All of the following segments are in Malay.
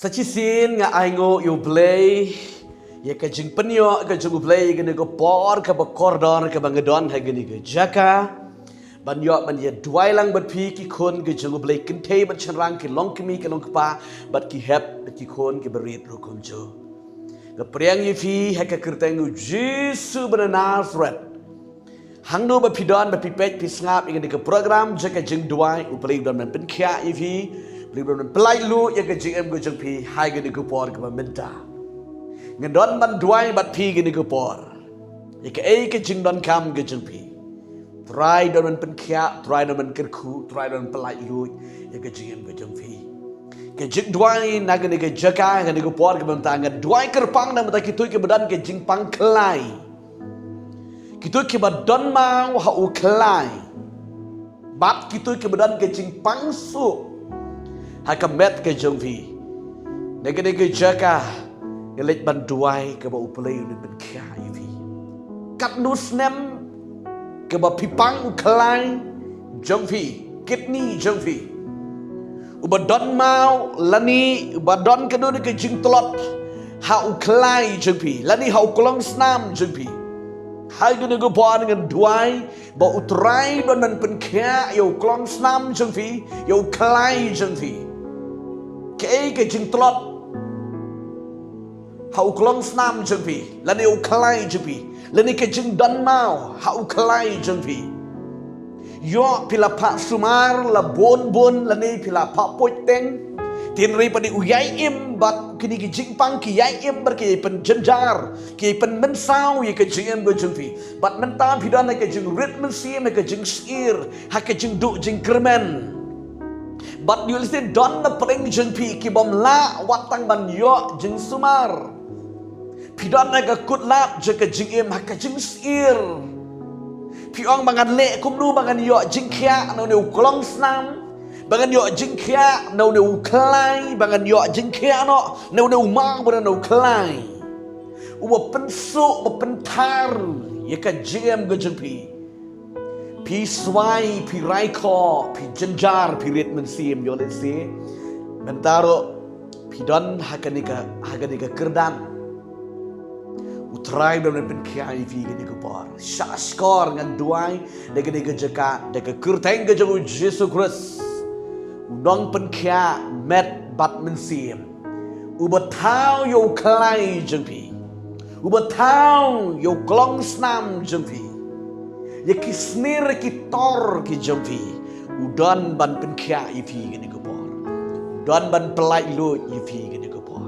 Sachisin nga aingo yu blay ya ka jing penyo ka jing blay gani ko por ka ba kordon ka bangedon ha gani ko jaka ban yo ban ye dwai lang bat pi ki khon ka jing blay kin thei bat chanrang ki long ki mi ka long pa bat ki hep ki khon ki berit ro kum jo ka priang yi fi ha ka kirteng Jesu ban Nazareth hang no ba pi don ba pi pet pi ngap gani ko program jaka Jingduwai uplay don man pen kya yi fi Libran pelai lu ya ke GM go jeng pi hai gini go por ke minta. Ngendon man duai bat pi gini go por. Ya ke ai ke jing don kam go jeng pi. Try don man pen kya, try don man kerku, try don pelai lu ya ke GM go jeng pi. Ke jing duai na gini ke jaka gini go por ke minta ngan duai kerpang na mata kitui ke badan ke jing pang khyllai. Kitui ke badan mau ha u khyllai. Bat kitui ke badan ke jing pang su. Hakamet ke jongvi, negeri ke jaka, elit banduai ke bau pelai ni berkah ivi. Kat nus nem ke bau pipang khyllai jongvi, kidney jongvi. Ubadon mau lani ubadon kedua ni ke jing telot, hau khyllai jongvi, lani hau kolong senam jongvi. Hai guna go buat dengan duai, bau utrai don dan berkah, yo kolong senam jongvi, yo khyllai jongvi. Kei ke jing telot hau klong snam jeng pi lani u khyllai jeng pi lani ke jing dan mau hau khyllai jeng pi yo pila pak sumar la bon lani pila pak poit teng tin ri pani u yai im bat kini ke jing pang ki yai im ber ke pen jenjar ke pen men sau ye ke jing em go jeng pi bat men ta pi dan ke jing rit men sim ke jing sir ha ke jing du jing kermen. But you listen, don na pring jeng pi kibom la watang ban yo jeng sumar. Pi don na ka kut lap jeng ka jeng im haka jeng sir. Pi ong bangan le kum nu bangan yo jeng kya no ne uklong snam. Bangan yo jeng kya no ne ukhlai. Bangan yo jeng kya no ne umang bana no khyllai. Uwa pensu pentar ye ka jeng im go jeng pi. Pi swai, pi raiko, pi jenjar, pi rit mensim yo let's say. Mentaro pi don hakanika kerdan. Utrai dan pen kiai fi gini ko par. Shaskor ngan duai dega jeka dega kurteng ke jeng Yesus Kristus. Udong pen kia met bat mensim. Ubatau yo khyllai jeng pi. Ubatau yo klong snam jeng pi. Ya kisnir kitor ki jompi udan ban penkia ifi gini gopor udan ban pelai lu ifi gini gopor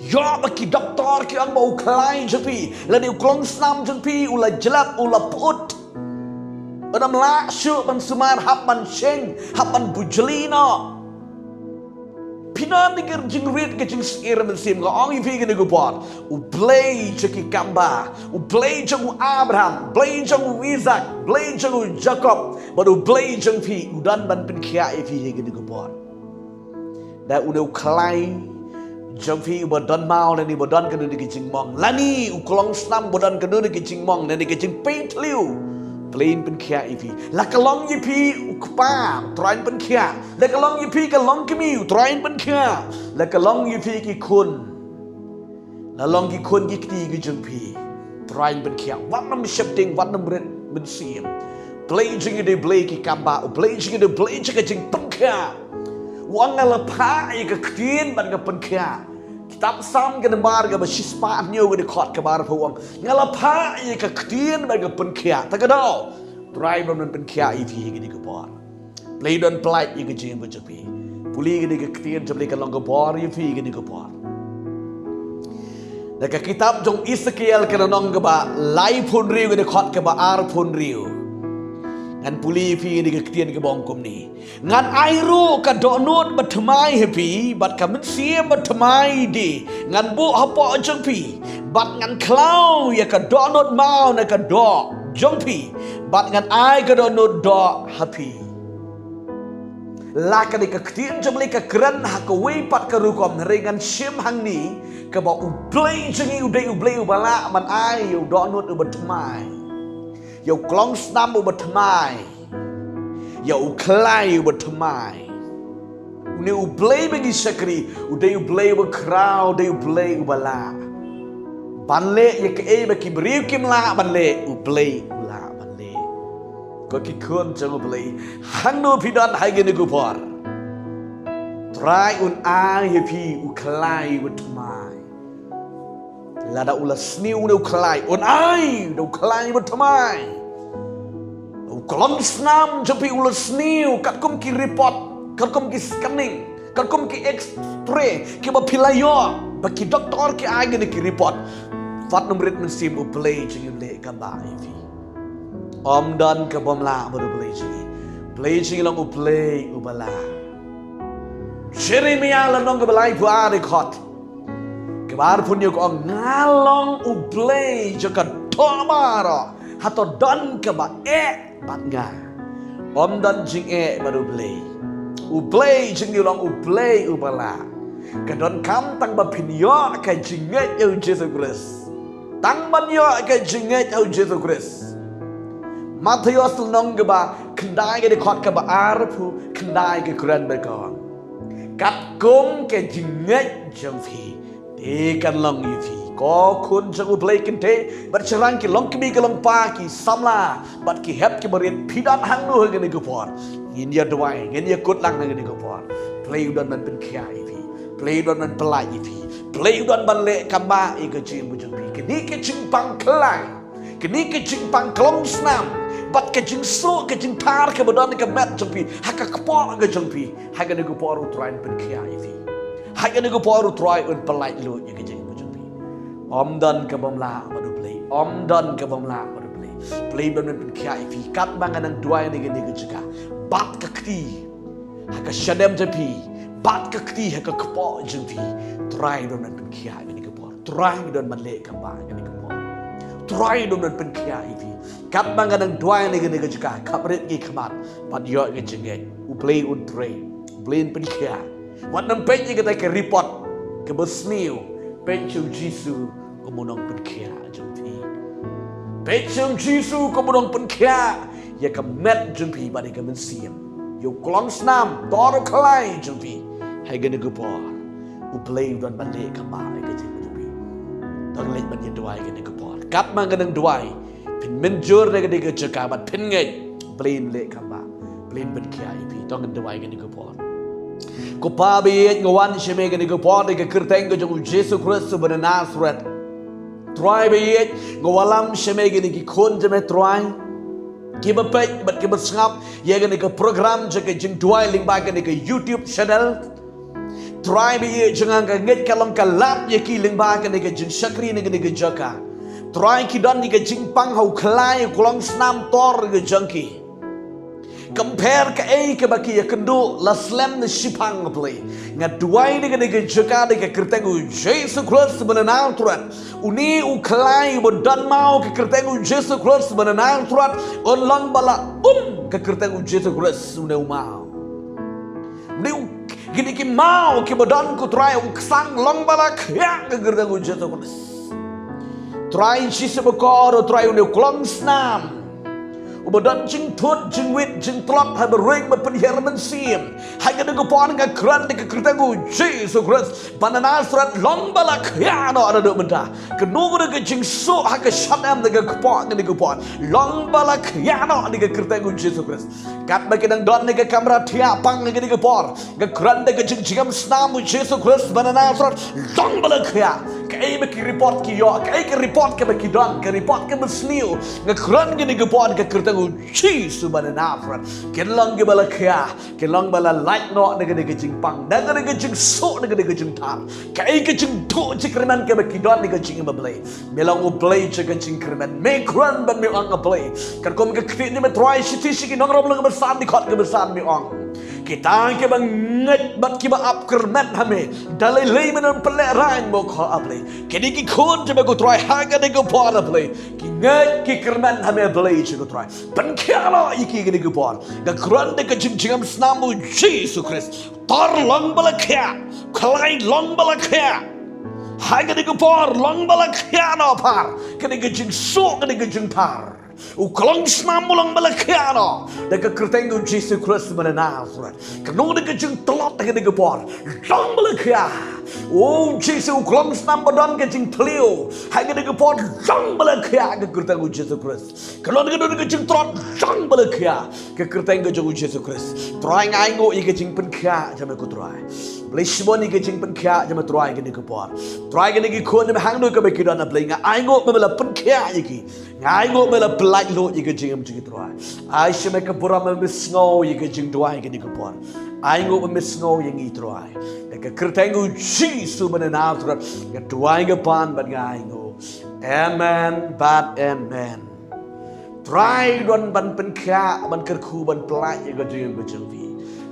ya baki doktor ki ang bau khyllai jompi lani uklong snam jompi ula jelap ula put adam la syu ban sumar hap ban cheng hap ban bujlino Pinan nikir jing rit ke jing sir mensim ko ong ifi gini gopor u blay jeki kamba u blay jeng Abraham blay jeng Isaac blay jeng Jacob baru blay jeng pi udan ban pen kia ifi gini gopor da u khyllai jeng pi badan mau lani badan kenu ni jing mong lani u kolong snam badan kenu ni jing mong lani ke jing paint liu plain pen kia ifi la kalong yipi ukpa train pen kia la kalong yipi kalong kimi train pen kia la kalong yipi ki kun la long ki kun ki ti ki jeng pi train pen kia wat nam shifting wat nam red ben sim play jing de play ki kamba play jing de play jing jing pen kia wang la pa i ka ktin ban ka pen kia Kitab sam ke nembar ke bersispa nyu ke dekot ke bar puang ngalapa ye ke ktin ba ke penkia tak ada try ban penkia ifi ke di ke bar play don play ye ke jing ke jepi puli ke di ke ktin jepi ke long ke bar ifi ke di ke bar dak kitab jong Ezekiel ke nong ke ba lai pun riu ke dekot ke ba ar pun riu ngan puli fi ni ke ktin ke bongkom ni ngan airu ka donut batmai happy bat ka mensim batmai di ngan bu hapa jeng pi bat ngan klau ya ka donut mau na ka do jeng pi bat ngan ai ka donut do happy la ka ni ka ktin jemli ka kran ha ka wei pat ka rukom ringan sim hang ni ka ba u blai jengi u dei u blai u bala man ai u donut u batmai Yo klong snam u batmai Yo khyllai u batmai Uni ublay bagi sakri, uday ublay bakraw, uday ublay ubala. Banle ya ke bagi beriu kimla banle ublay ula banle. Ko ki kun jang ublay, hangno pidan hai gini gupor. Try un ai hepi uklai utmai. Lada ula sniu ne uklai un ai do uklai utmai. Uklon snam japi ula sniu kat kum ki report, kat kum ki scanning, kat kum ki x-ray, ki ba pilayo, baki doktor ki ai gini ki report. Fat numrit mensim uplay jingi le kamba ivi. Om dan ke bomla baru play jingi. Play jingi long uplay ubala. Jeremia lanong ke balai puar ikot. Kebar punya ko ngalong uplay jaka tomaro. Hato dan ke ba batga. Om dan jing baru play. Uplay jingi long uplay ubala. Kadon kam tang ba pinyo ka jinget eu Jesus Christ. Tang banyo ka jinget eu Jesus Christ. Matthews lanong ke ba kendai ke dikot ke ba arpu kendai ke kuran berkong. Kat kum ke jinget jang phi de kan long yu phi ko kun jang ublay kente bercerang ki long kimi ke long pa ki samla bat ki hep ki berit pidan hang nu ke ni gupor ngin ya dwai ngin ya kut lang ke ni gupor play udan man pen kya phi play udan man pelai phi play udan ban le kamba i ke jing bu jang phi ke ni ke jing pang khlai ke ni ke jing pang klong snam bat ke jing so ke jing tar ke bodan ke met jangpi haka kepo ke jangpi haka ne kepo ru train pen kia ifi haka ne kepo ru try un pelai lu ye ke jing jangpi om dan ke bomla badu play om dan ke bomla badu play ban pen kia ifi kat bangan dua ne ke jika bat ke kti haka shadem jangpi bat ke kti haka kepo jangpi try ban pen kia ne kepo try don man le kamba ne kepo try don pen kia ifi kat bangan dua ni gini juga kapret ki khamat pat yo ke jenge u play un tray blin pen kia wat nam pen ke ke report ke besniu pen chu jisu komunong pen kia jumpi pen chu jisu komunong pen kia ya ke met jumpi bani ke mensiam yo klong snam tor khlai jumpi hai gini gupo u play don bande ke ba ke jumpi tong lek ban ye dua gini gupo kat bangan dua menjur dengan dia cakap bat pengai plain le kamba plain ben kia ipi tong dewai gani ko por ko pa be ngawan sheme gani ko por de kirteng ko jong Jesus Christ ben Nazareth try be ngawalam sheme gani ki khon jame try ki ba pe bat ki ba sngap ye gani ko program je ke Jingduwai ling ba gani ko YouTube channel try be jangan ka nget kalong kalap ye ki ling ba gani ko jing shakri ni gani ko jaka try ki don ni ke jingpang hau khlai klong snam tor ke jangki compare ke ke baki ya kendu la slam ne shipang play ngaduai ni ke jaka de ke kertengu Jesus Christ benanal turat uni u khlai bodan mau ke kertengu Jesus Christ benanal turat on long bala ke kertengu Jesus Christ une mau ni gini ki mau ke bodan ku try u sang long bala khya ke kertengu Jesus Christ try Jesus bekor try uni klong snam ubadan jing tut jing wit jing tlot ha bering ba penhiar mensim ha ga de pon ga kran de kertengu Jesus Christ banana surat long balak ya no ada de benda kenu de jing so ha ga shadam de pon de pon long balak ya no de kertengu Jesus Christ kat ba kedang don de kamera thia pang de pon ga kran de jing jingam snam Jesus Christ banana surat long balak ya kai ba ki report ki yo kai ki report ke ba ki don ke report ke besniu ga kran de pon ga kertengu Jesus banana kelang bala kya kelang bala light no nega jing pang nega jing so nega jing tar kai ke jing do jikreman ke bakidon nega jing bablay melang u play jing kreman me kran ban me ang play kan kom ke kri ni me try shiti shiki nong rob lang besan di khot ke besan me ong kita ke bang nget bat ki ba up kermet hame dalai lei menon pelek rain mo kho aplay kedi ki khon je go try haga de go por aplay ki nget ki kermet hame play je go try ban khala iki gini go por ga kran de ke jingam snamu Jesus Christ tar long bala kya khlai long bala kya haga de go por long bala kya no par kedi ke jing so kedi ke jing par Ukolong snam mulang balakiano. Deka kertengu Jesus Christ mana Nazareth. Kanu deka jeng telot deka bor. Long balakia. Oh Jesus ukolong snam badon ke jeng pelio. Hanya deka bor long balakia ke kertengu Jesus Christ. Kalau deka jeng telot long balakia ke kertengu Jesus Christ. Try ngaingo ike jeng penkia jama ku try. Blishmon ike jeng penkia jama try ke deka bor. Try ke deka kon jama hang do ke bekidan ablenga. Aingo memela penkia iki. Aingo memela pelaj lo ike jeng jeng try. Aisha make a buram misngo ike Jingduwai ke deka bor. Aingo misngo yang itry. Deka kertengu Jesus mana Nazareth. Ke duai ke pan ban ngaingo. Amen, but amen. Try don ban penkia ban kerku ban pelaj ike jeng vi.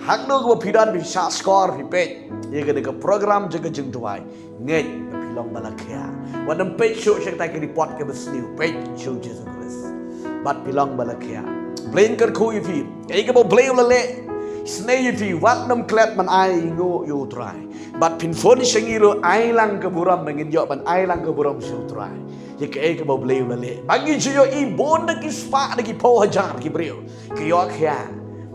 Hakno ko pidan bi sha score bi page ye ke program jaga Jingduwai ngai pilong balakia wan page show shek ta ke report ke bes new page show Jesus Christ bat pilong balakia plain ker khu ifi ke bo play le snay ifi wat nam klet man ai ngo yo try bat pin phone shengiro ai lang ke buram mengin yo ban ai lang ke buram show try ye ke bo play le bagi jo i bon de ki spa de ki po hajar ki brio ke yo kya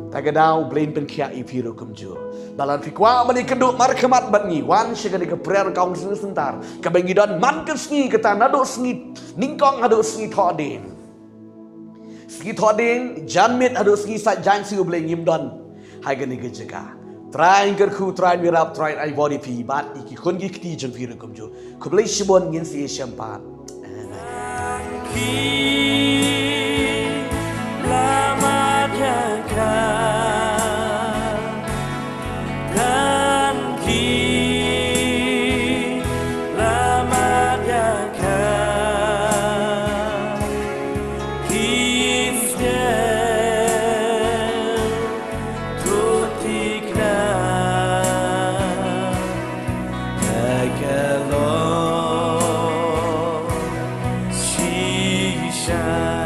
Tagadau blain penkia ipiro kumjo. Dalam fikwa mani keduk markemat batni wan shigani ke prayer kaung sebentar. Kebengidan man ke sngi kata nado sngi ningkong ado sngi thodin. Sngi thodin janmit ado sngi sa jan si ublain yimdon. Hai gani ke jeka. Try kerku try mirap try ai body pi bat iki kongi kti jan piro kumjo. Kublai shibon ngin si syampat. Shine.